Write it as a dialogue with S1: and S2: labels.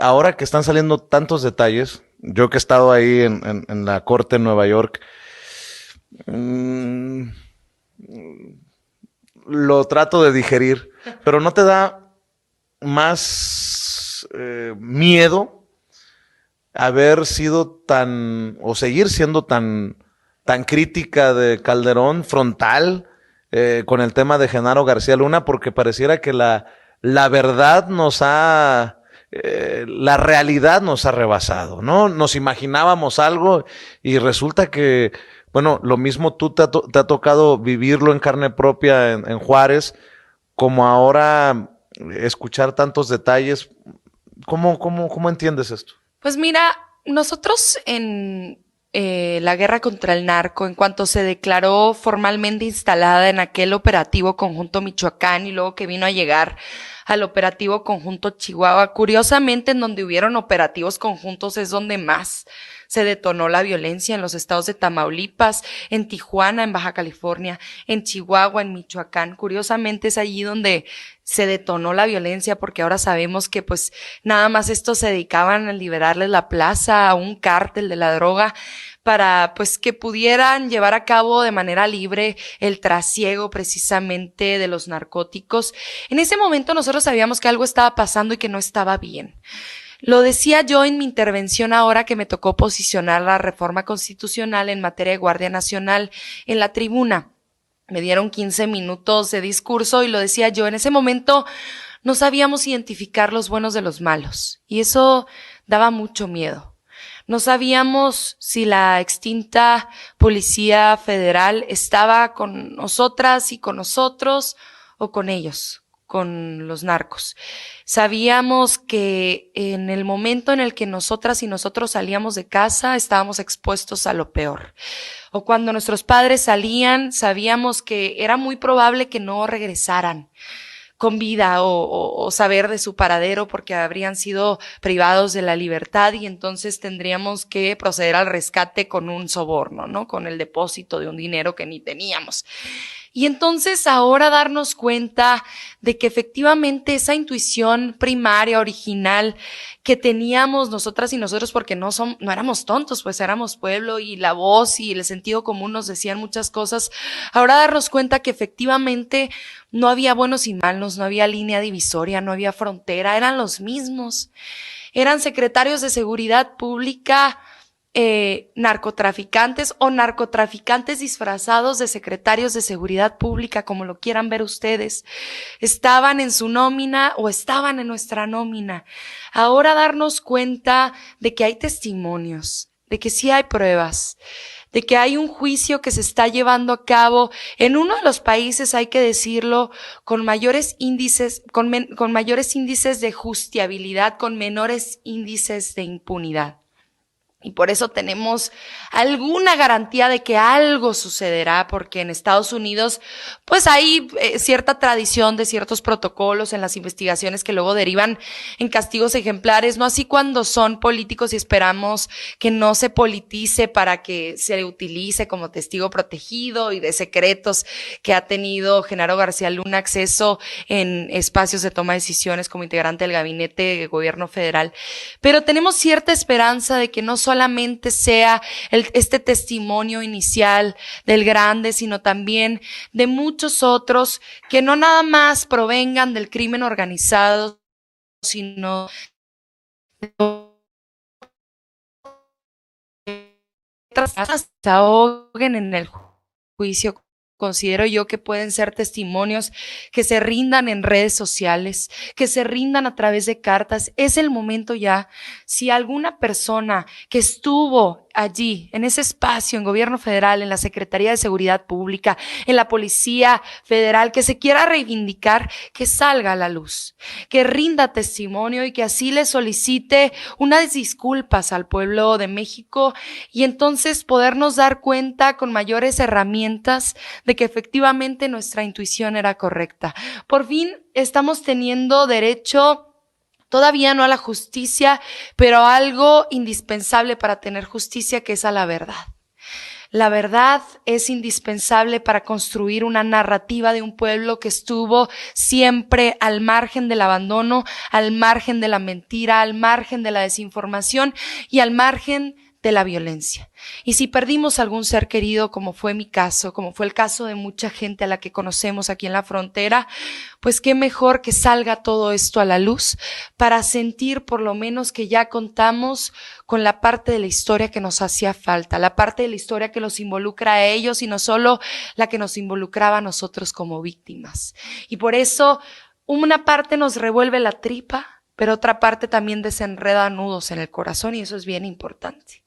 S1: ahora que están saliendo tantos detalles, yo que he estado ahí en la corte en Nueva York, mmm, lo trato de digerir, pero ¿no te da más miedo haber sido tan, o seguir siendo tan crítica de Calderón, frontal, con el tema de Genaro García Luna, porque pareciera que la verdad la realidad nos ha rebasado, ¿no? Nos imaginábamos algo y resulta que, bueno, lo mismo tú te ha tocado vivirlo en carne propia en Juárez, como ahora escuchar tantos detalles. ¿Cómo entiendes esto?
S2: Pues mira, nosotros en la guerra contra el narco, en cuanto se declaró formalmente instalada en aquel operativo conjunto Michoacán y luego que vino a llegar al operativo conjunto Chihuahua, curiosamente en donde hubieron operativos conjuntos es donde más se detonó la violencia, en los estados de Tamaulipas, en Tijuana, en Baja California, en Chihuahua, en Michoacán. Curiosamente es allí donde se detonó la violencia, porque ahora sabemos que pues nada más estos se dedicaban a liberarles la plaza a un cártel de la droga para pues que pudieran llevar a cabo de manera libre el trasiego precisamente de los narcóticos. En ese momento nosotros sabíamos que algo estaba pasando y que no estaba bien. Lo decía yo en mi intervención ahora que me tocó posicionar la reforma constitucional en materia de Guardia Nacional en la tribuna. Me dieron 15 minutos de discurso y lo decía yo, en ese momento no sabíamos identificar los buenos de los malos y eso daba mucho miedo. No sabíamos si la extinta Policía Federal estaba con nosotras y con nosotros o con ellos, con los narcos. Sabíamos que en el momento en el que nosotras y nosotros salíamos de casa estábamos expuestos a lo peor. O cuando nuestros padres salían, sabíamos que era muy probable que no regresaran con vida o saber de su paradero porque habrían sido privados de la libertad y entonces tendríamos que proceder al rescate con un soborno, ¿no? Con el depósito de un dinero que ni teníamos. Y entonces ahora darnos cuenta de que efectivamente esa intuición primaria, original, que teníamos nosotras y nosotros, porque no éramos tontos, pues éramos pueblo y la voz y el sentido común nos decían muchas cosas. Ahora darnos cuenta que efectivamente no había buenos y malos, no había línea divisoria, no había frontera, eran los mismos. Eran secretarios de seguridad pública, narcotraficantes o narcotraficantes disfrazados de secretarios de seguridad pública, como lo quieran ver ustedes. Estaban en su nómina o estaban en nuestra nómina. Ahora darnos cuenta de que hay testimonios, de que sí hay pruebas, de que hay un juicio que se está llevando a cabo en uno de los países, hay que decirlo, con mayores índices, con mayores índices de justiabilidad, con menores índices de impunidad. Y por eso tenemos alguna garantía de que algo sucederá, porque en Estados Unidos pues hay cierta tradición de ciertos protocolos en las investigaciones que luego derivan en castigos ejemplares, no así cuando son políticos y esperamos que no se politice para que se utilice como testigo protegido y de secretos que ha tenido Genaro García Luna acceso en espacios de toma de decisiones como integrante del gabinete de gobierno federal. Pero tenemos cierta esperanza de que no solamente sea este testimonio inicial del grande, sino también de muchos otros que no nada más provengan del crimen organizado, sino se ahoguen en el juicio. Considero yo que pueden ser testimonios que se rindan en redes sociales, que se rindan a través de cartas. Es el momento ya. Si alguna persona que estuvo allí, en ese espacio, en gobierno federal, en la Secretaría de Seguridad Pública, en la Policía Federal, que se quiera reivindicar, que salga a la luz, que rinda testimonio y que así le solicite unas disculpas al pueblo de México y entonces podernos dar cuenta con mayores herramientas de que efectivamente nuestra intuición era correcta. Por fin estamos teniendo derecho, todavía no a la justicia, pero a algo indispensable para tener justicia, que es a la verdad. La verdad es indispensable para construir una narrativa de un pueblo que estuvo siempre al margen del abandono, al margen de la mentira, al margen de la desinformación y al margen de la violencia. Y si perdimos algún ser querido, como fue mi caso, como fue el caso de mucha gente a la que conocemos aquí en la frontera, pues qué mejor que salga todo esto a la luz para sentir por lo menos que ya contamos con la parte de la historia que nos hacía falta, la parte de la historia que los involucra a ellos y no solo la que nos involucraba a nosotros como víctimas. Y por eso una parte nos revuelve la tripa, pero otra parte también desenreda nudos en el corazón y eso es bien importante.